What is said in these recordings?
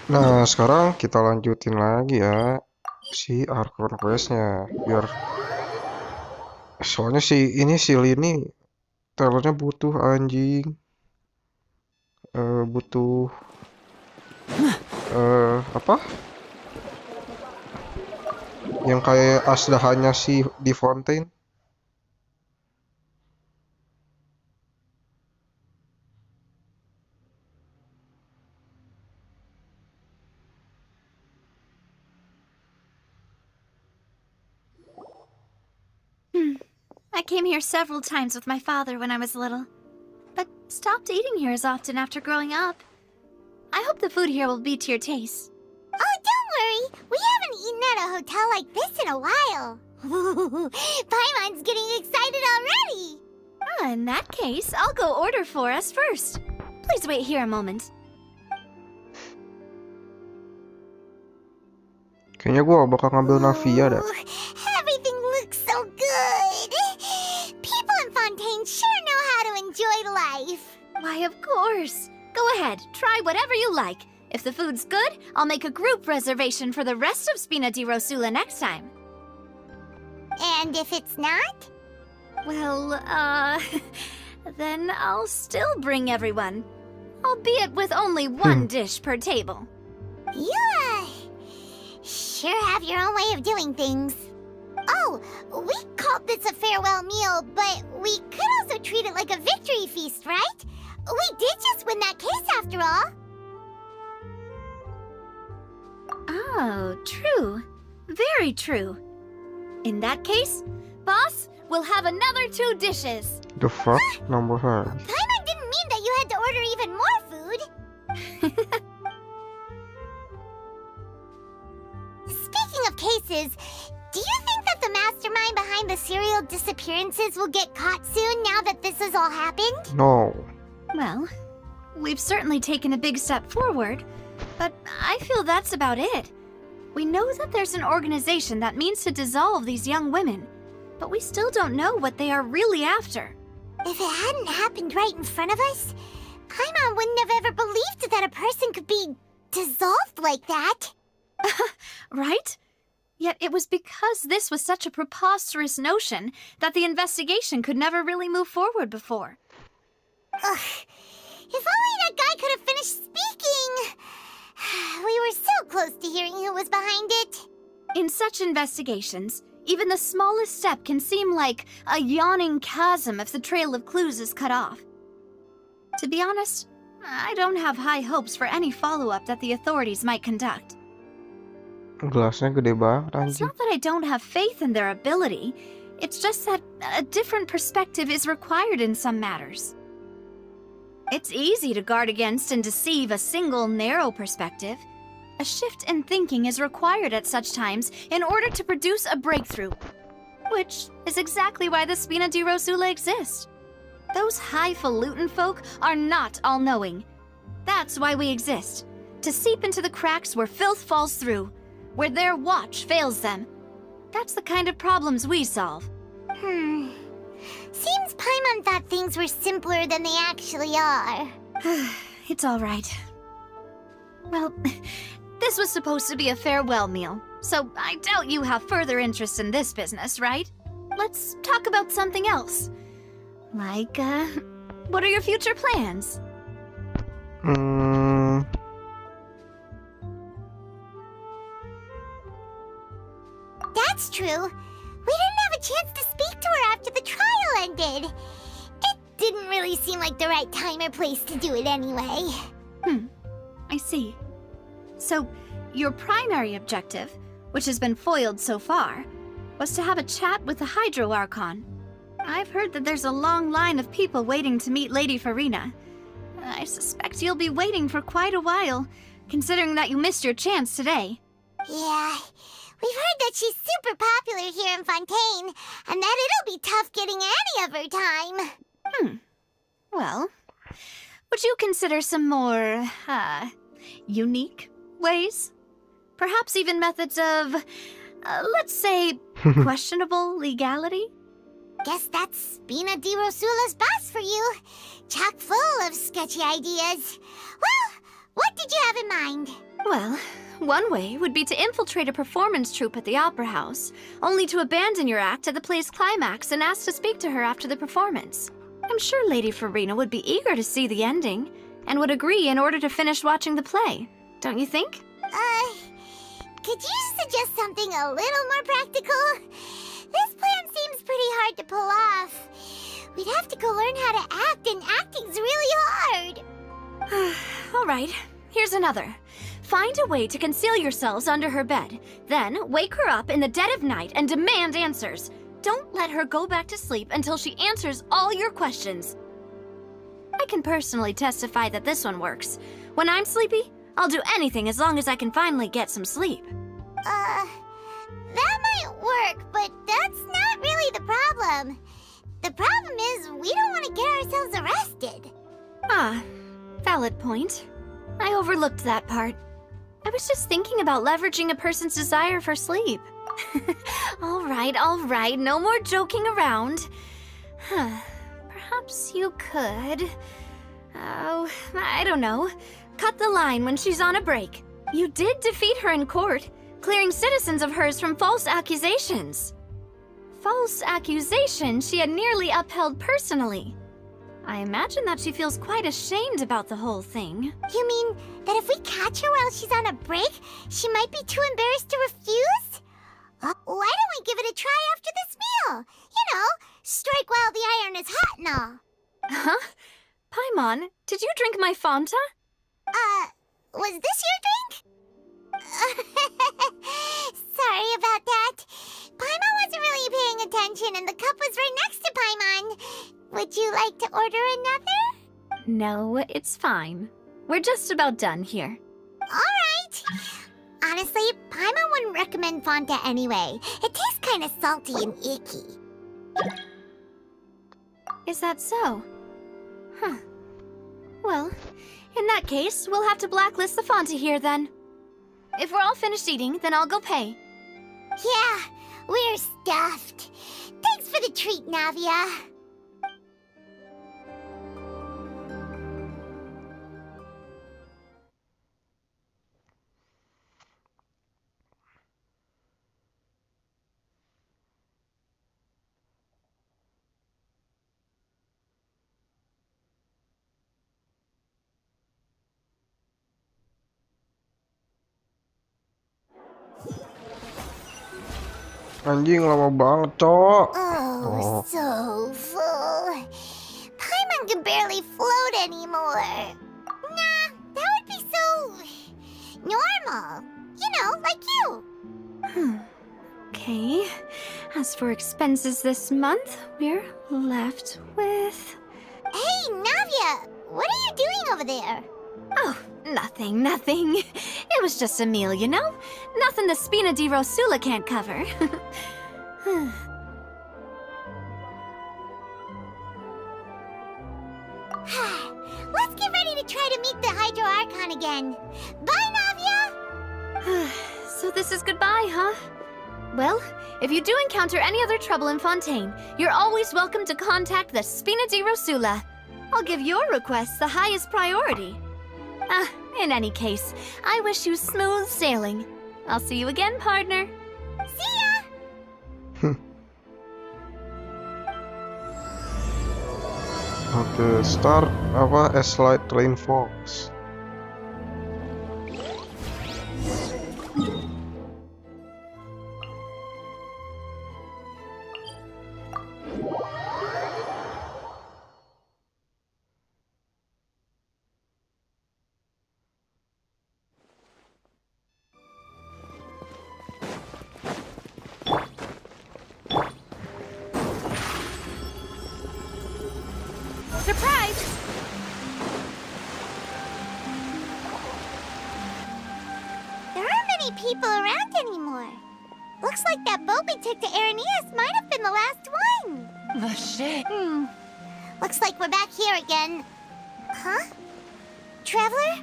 Nah, sekarang kita lanjutin lagi ya si Archon Quest-nya. Biar soalnya si Lini talentnya butuh anjing. Butuh apa? Yang kayak asdahannya si di Fontaine. I came here several times with my father when I was little, but stopped eating here as often after growing up. I hope the food here will be to your taste. Oh, don't worry. We haven't eaten at a hotel like this in a while. Paimon's getting excited already. In that case, I'll go order for us first. Please wait here a moment. Kayaknya gua bakal ngambil Navia dah. Everything looks so good. People in Fontaine sure know how to enjoy life. Why, of course. Go ahead, try whatever you like. If the food's good, I'll make a group reservation for the rest of Spina di Rosula next time. And if it's not? Well, then I'll still bring everyone. Albeit with only one dish per table. You, sure have your own way of doing things. Oh, we called this a farewell meal, but we could also treat it like a victory feast, right? We did just win that case after all. Oh, true. Very true. In that case, boss, we'll have another 2 dishes. The fuck? Number her. Paimon didn't mean that you had to order even more food. Speaking of cases, do you think that the mastermind behind the serial disappearances will get caught soon now that this has all happened? No. Well, we've certainly taken a big step forward, but I feel that's about it. We know that there's an organization that means to dissolve these young women, but we still don't know what they are really after. If it hadn't happened right in front of us, Paimon wouldn't have ever believed that a person could be dissolved like that. Right? Yet it was because this was such a preposterous notion that the investigation could never really move forward before. Ugh. If only that guy could have finished speaking! We were so close to hearing who was behind it. In such investigations, even the smallest step can seem like a yawning chasm if the trail of clues is cut off. To be honest, I don't have high hopes for any follow-up that the authorities might conduct. Gelasnya gede banget It's anjing. not that I don't have faith in their ability, it's just that a different perspective is required in some matters. It's easy to guard against and deceive a single narrow perspective. A shift in thinking is required at such times in order to produce a breakthrough, which is exactly why the Spina di Rosula exist. Those highfalutin folk are not all-knowing. That's why we exist, to seep into the cracks where filth falls through, where their watch fails them. That's the kind of problems we solve. Seems Paimon thought things were simpler than they actually are. It's all right. Well, this was supposed to be a farewell meal, so I doubt you have further interest in this business, right? Let's talk about something else. Like, what are your future plans? That's true. We didn't have a chance to speak to her after the trial ended. It didn't really seem like the right time or place to do it anyway. I see. So, your primary objective, which has been foiled so far, was to have a chat with the Hydro Archon. I've heard that there's a long line of people waiting to meet Lady Farina. I suspect you'll be waiting for quite a while, considering that you missed your chance today. Yeah, we've heard that she's super popular here in Fontaine, and that it'll be tough getting any of her time. Well, would you consider some more, unique ways? Perhaps even methods of, let's say, questionable legality? Guess that's Spina di Rosula's boss for you. Chock full of sketchy ideas. Well, what did you have in mind? Well, one way would be to infiltrate a performance troupe at the Opera House, only to abandon your act at the play's climax and ask to speak to her after the performance. I'm sure Lady Farina would be eager to see the ending, and would agree in order to finish watching the play. Don't you think? Could you suggest something a little more practical? This plan seems pretty hard to pull off. We'd have to go learn how to act, and acting's really hard. All right, here's another. Find a way to conceal yourselves under her bed. Then wake her up in the dead of night and demand answers. Don't let her go back to sleep until she answers all your questions. I can personally testify that this one works. When I'm sleepy, I'll do anything as long as I can finally get some sleep. That might work, but that's not really the problem. The problem is we don't want to get ourselves arrested. Ah, valid point. I overlooked that part. I was just thinking about leveraging a person's desire for sleep. All right, no more joking around. Perhaps you could... Oh, I don't know. Cut the line when she's on a break. You did defeat her in court, clearing citizens of hers from false accusations. False accusations she had nearly upheld personally. I imagine that she feels quite ashamed about the whole thing. You mean that if we catch her while she's on a break, she might be too embarrassed to refuse? Why don't we give it a try after this meal? You know, strike while the iron is hot and all. Huh? Paimon, did you drink my Fanta? Was this your drink? Sorry about that. Paimon wasn't really paying attention and the cup was right next to Paimon. Would you like to order another? No, it's fine. We're just about done here. Alright. Honestly, Paimon wouldn't recommend Fanta anyway. It tastes kind of salty and icky. Is that so? Huh. Well, in that case, we'll have to blacklist the Fanta here then. If we're all finished eating, then I'll go pay. Yeah, we're stuffed. Thanks for the treat, Navia. Anjing lama banget, Cok. Oh, so full. Paimon can barely float anymore. Nah, that would be so... normal. You know, like you. Okay. As for expenses this month, we're left with... Hey, Navia, what are you doing over there? Oh, nothing. It was just a meal, you know? Nothing the Spina di Rosula can't cover. Let's get ready to try to meet the Hydro Archon again. Bye, Navia! So this is goodbye, huh? Well, if you do encounter any other trouble in Fontaine, you're always welcome to contact the Spina di Rosula. I'll give your requests the highest priority. In any case, I wish you smooth sailing. I'll see you again, partner. See ya! Oke, start apa? Slide Train Fox. Surprise! There aren't many people around anymore. Looks like that boat we took to Araneas might have been the last one. Vache. Looks like we're back here again. Huh? Traveler?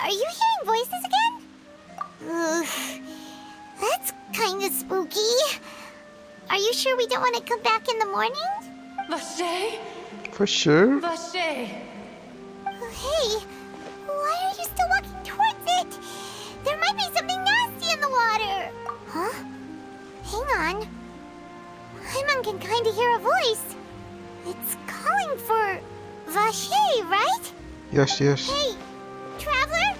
Are you hearing voices again? Ugh. That's kind of spooky. Are you sure we don't want to come back in the morning? Vache. For sure. Vache. Hey, why are you still walking towards it? There might be something nasty in the water. Huh? Hang on. Paimon can kind of hear a voice. It's calling for Vache, right? Yes. Hey, traveler!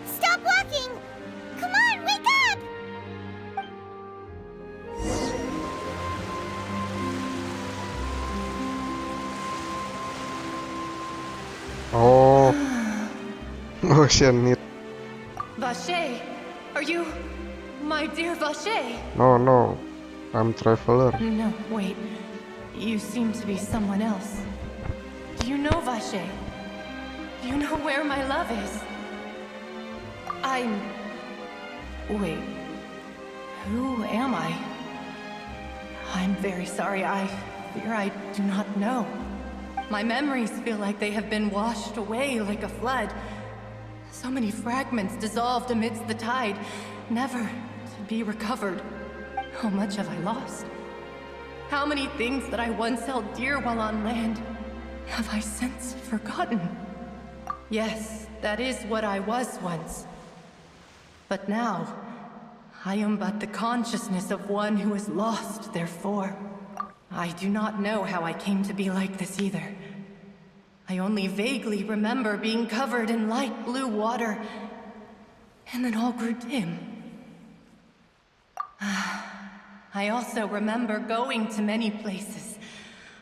Stop walking! Come on, wake up! Oh. Ocean it. Vache, are you my dear Vache? No. I'm traveler. No, wait. You seem to be someone else. Do you know Vache? Do you know where my love is? Wait. Who am I? I'm very sorry. I fear I do not know. My memories feel like they have been washed away like a flood. So many fragments dissolved amidst the tide, never to be recovered. How much have I lost? How many things that I once held dear while on land have I since forgotten? Yes, that is what I was once. But now, I am but the consciousness of one who is lost, therefore. I do not know how I came to be like this either. I only vaguely remember being covered in light blue water, and then all grew dim. I also remember going to many places.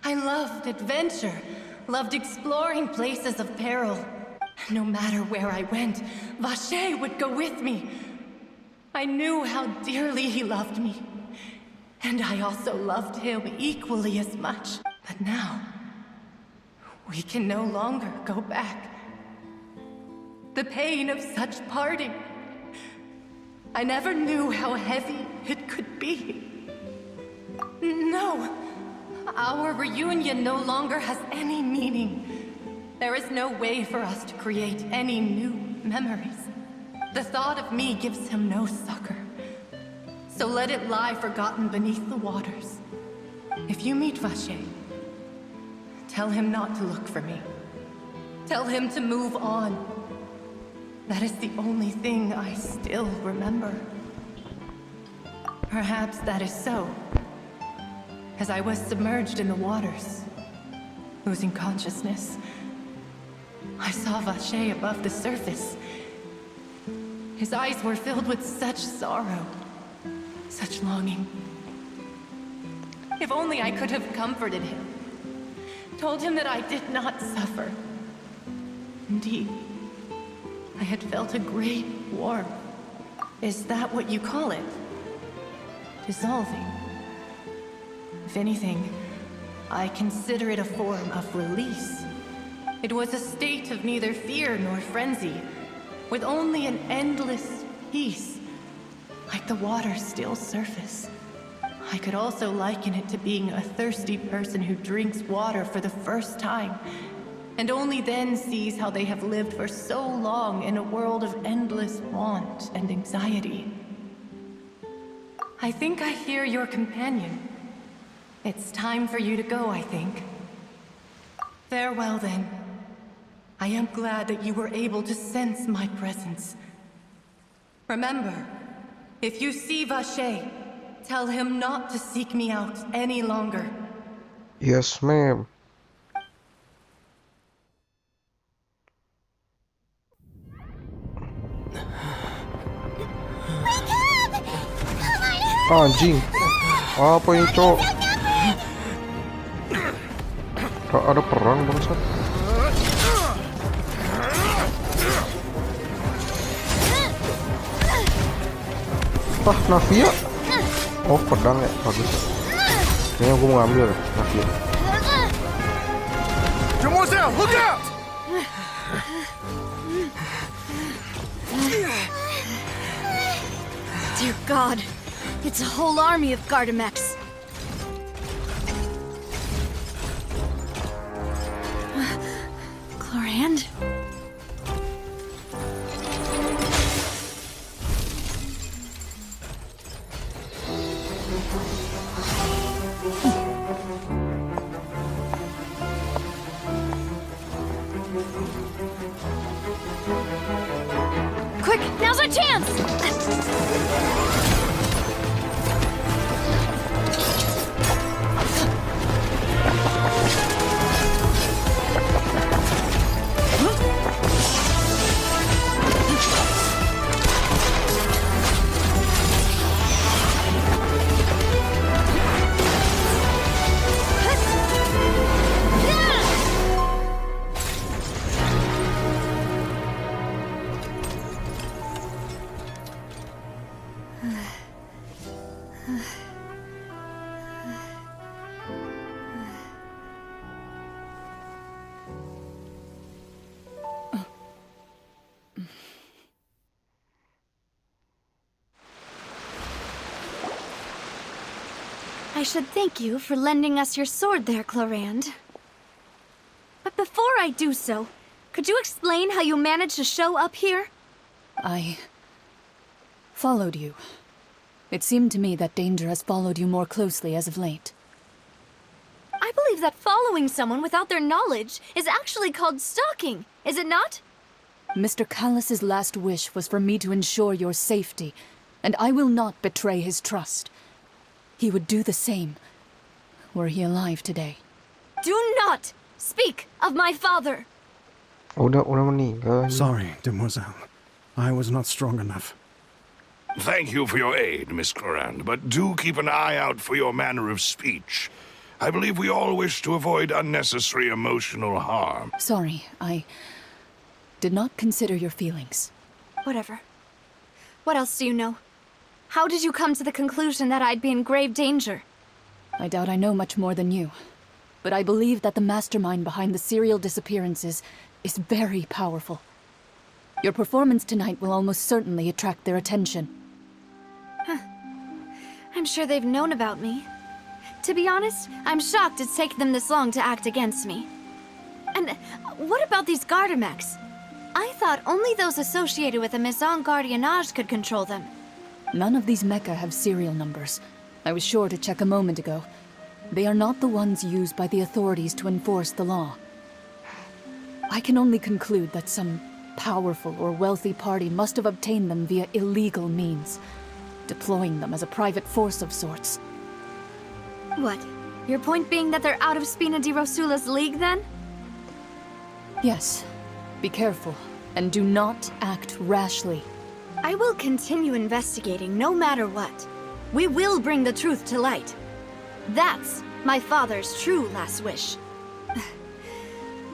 I loved adventure, loved exploring places of peril. No matter where I went, Vache would go with me. I knew how dearly he loved me, and I also loved him equally as much. But now, we can no longer go back. The pain of such parting, I never knew how heavy it could be. No, our reunion no longer has any meaning. There is no way for us to create any new memories. The thought of me gives him no succor. So let it lie forgotten beneath the waters. If you meet Vache, tell him not to look for me. Tell him to move on. That is the only thing I still remember. Perhaps that is so. As I was submerged in the waters, losing consciousness, I saw Vache above the surface. His eyes were filled with such sorrow, such longing. If only I could have comforted him, told him that I did not suffer. Indeed, I had felt a great warmth. Is that what you call it? Dissolving. If anything, I consider it a form of release. It was a state of neither fear nor frenzy, with only an endless peace, like the water's still surface. I could also liken it to being a thirsty person who drinks water for the first time, and only then sees how they have lived for so long in a world of endless want and anxiety. I think I hear your companion. It's time for you to go, I think. Farewell, then. I am glad that you were able to sense my presence. Remember, if you see Vache, tell him not to seek me out any longer. Yes, ma'am. Anjing. Apa ini, cok? Gak ada perang, bangsat. Navia. Oh, pedang ya, bagus. Kayaknya gue mau ngambil ya, Navia. Look out! Dear God, it's a whole army of Gardamex. Chlorand? Quick, now Now's our chance! I should thank you for lending us your sword there, Clorand. But before I do so, could you explain how you managed to show up here? I followed you. It seemed to me that danger has followed you more closely as of late. I believe that following someone without their knowledge is actually called stalking, is it not? Mr. Callus's last wish was for me to ensure your safety, and I will not betray his trust. He would do the same, were he alive today. Do not speak of my father! Udah meninggal. Sorry, demoiselle. I was not strong enough. Thank you for your aid, Miss Clorand, but do keep an eye out for your manner of speech. I believe we all wish to avoid unnecessary emotional harm. Sorry, I did not consider your feelings. Whatever. What else do you know? How did you come to the conclusion that I'd be in grave danger? I doubt I know much more than you, but I believe that the mastermind behind the serial disappearances is very powerful. Your performance tonight will almost certainly attract their attention. I'm sure they've known about me. To be honest, I'm shocked it's taken them this long to act against me. And what about these Gardamex? I thought only those associated with the Maison Gardiennage could control them. None of these mecha have serial numbers. I was sure to check a moment ago. They are not the ones used by the authorities to enforce the law. I can only conclude that some powerful or wealthy party must have obtained them via illegal means, deploying them as a private force of sorts. What? Your point being that they're out of Spina di Rosula's league, then? Yes. Be careful, and do not act rashly. I will continue investigating no matter what. We will bring the truth to light. That's my father's true last wish.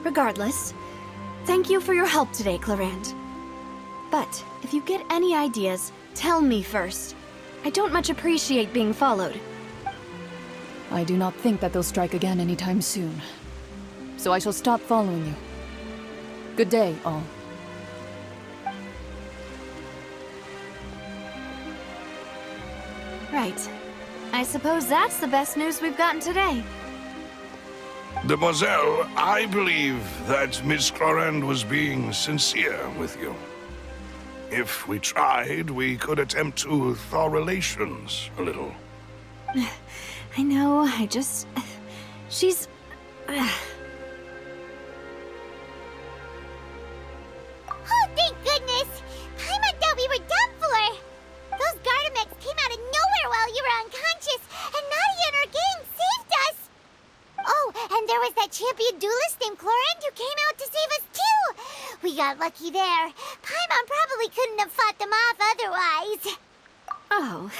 Regardless, thank you for your help today, Clorand. But if you get any ideas, tell me first. I don't much appreciate being followed. I do not think that they'll strike again anytime soon. So I shall stop following you. Good day, all. Right. I suppose that's the best news we've gotten today. Demoiselle, I believe that Miss Clorand was being sincere with you. If we tried, we could attempt to thaw relations a little. I know, she's... Oh, thank goodness! Paimon thought we were done for! Those Gardamex came out of nowhere while you were unconscious, and Nadia and her gang saved us! Oh, and there was that champion duelist named Clorand who came out to save us too! We got lucky there. Paimon probably couldn't have fought them off otherwise. Oh,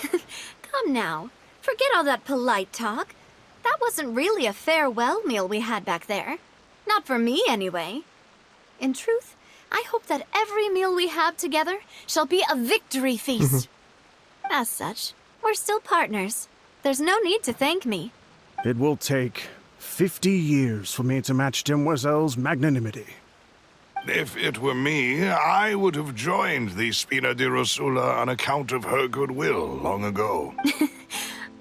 come now. Forget all that polite talk. That wasn't really a farewell meal we had back there. Not for me, anyway. In truth, I hope that every meal we have together shall be a victory feast. As such, we're still partners. There's no need to thank me. It will take 50 years for me to match Demoiselle's magnanimity. If it were me, I would have joined the Spina di Rosula on account of her goodwill long ago.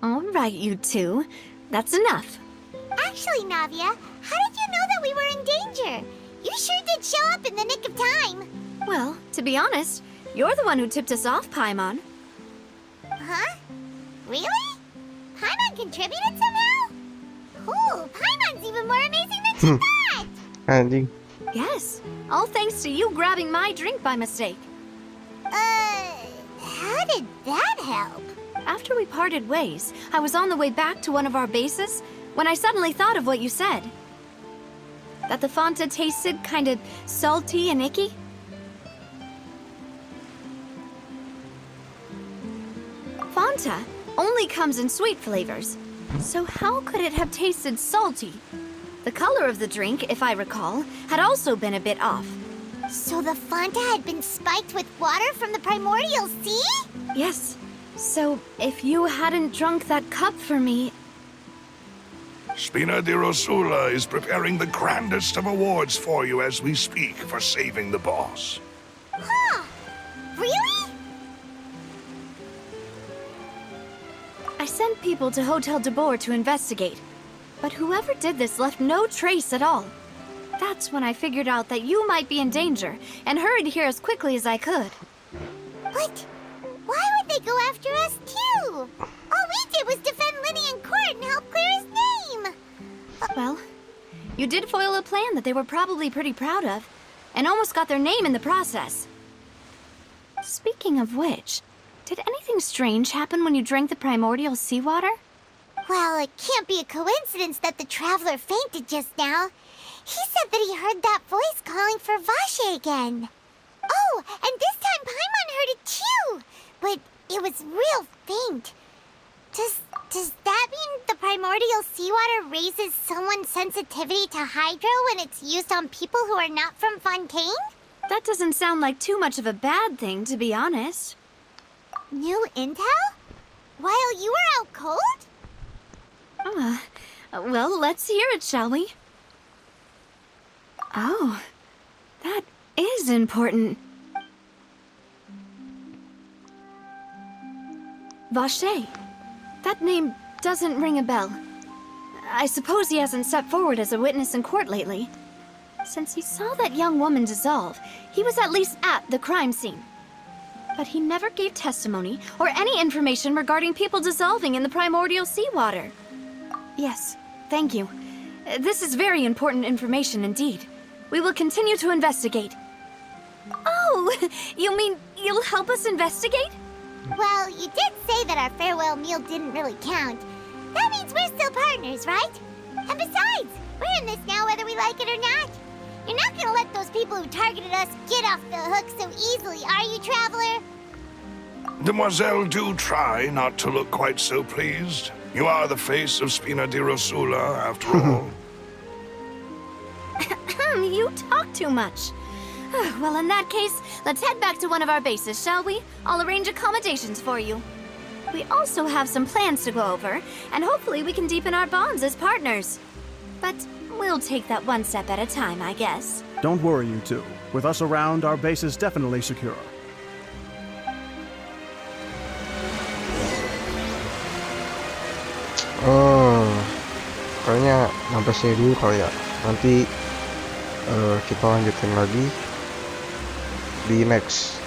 All right, you two. That's enough. Actually, Navia, how did you know that we were in danger? You sure did show up in the nick of time. Well, to be honest, you're the one who tipped us off, Paimon. Huh? Really? Paimon contributed somehow? Cool, Paimon's even more amazing than she thought! Anjing. Yes, all thanks to you grabbing my drink by mistake. did that help? After we parted ways, I was on the way back to one of our bases when I suddenly thought of what you said. That the Fanta tasted kind of salty and icky. Fanta only comes in sweet flavors, so how could it have tasted salty? The color of the drink, if I recall, had also been a bit off. So the Fanta had been spiked with water from the primordial sea? Yes. So if you hadn't drunk that cup for me... Spina di Rosula is preparing the grandest of awards for you as we speak for saving the boss. Huh. Really? I sent people to Hotel de Boer to investigate, but whoever did this left no trace at all. That's when I figured out that you might be in danger and hurried here as quickly as I could. But why would they go after us too? All we did was defend Linny in court and help clear his name. Well, you did foil a plan that they were probably pretty proud of, and almost got their name in the process. Speaking of which, did anything strange happen when you drank the primordial seawater? Well, it can't be a coincidence that the traveler fainted just now. He said that he heard that voice calling for Vache again. Oh, and this time Paimon heard it too, but it was real faint. Does that mean the primordial seawater raises someone's sensitivity to hydro when it's used on people who are not from Fontaine? That doesn't sound like too much of a bad thing, to be honest. New intel? While you were out cold? Well, let's hear it, shall we? Oh, that is important. Vache. That name doesn't ring a bell. I suppose he hasn't stepped forward as a witness in court lately. Since he saw that young woman dissolve, he was at least at the crime scene. But he never gave testimony or any information regarding people dissolving in the primordial seawater. Yes, thank you. This is very important information indeed. We will continue to investigate. Oh, you mean you'll help us investigate? Well, you did say that our farewell meal didn't really count. That means we're still partners, right? And besides, we're in this now whether we like it or not. You're not gonna let those people who targeted us get off the hook so easily, are you, Traveler? Demoiselle, do try not to look quite so pleased. You are the face of Spina di Rosula, after all. You talk too much. Well, in that case, let's head back to one of our bases, shall we? I'll arrange accommodations for you. We also have some plans to go over, and hopefully we can deepen our bonds as partners. But we'll take that one step at a time, I guess. Don't worry, you two. With us around, our base is definitely secure. Oh, kayaknya sampai sini dulu kali ya. Nanti kita lanjutin lagi di next.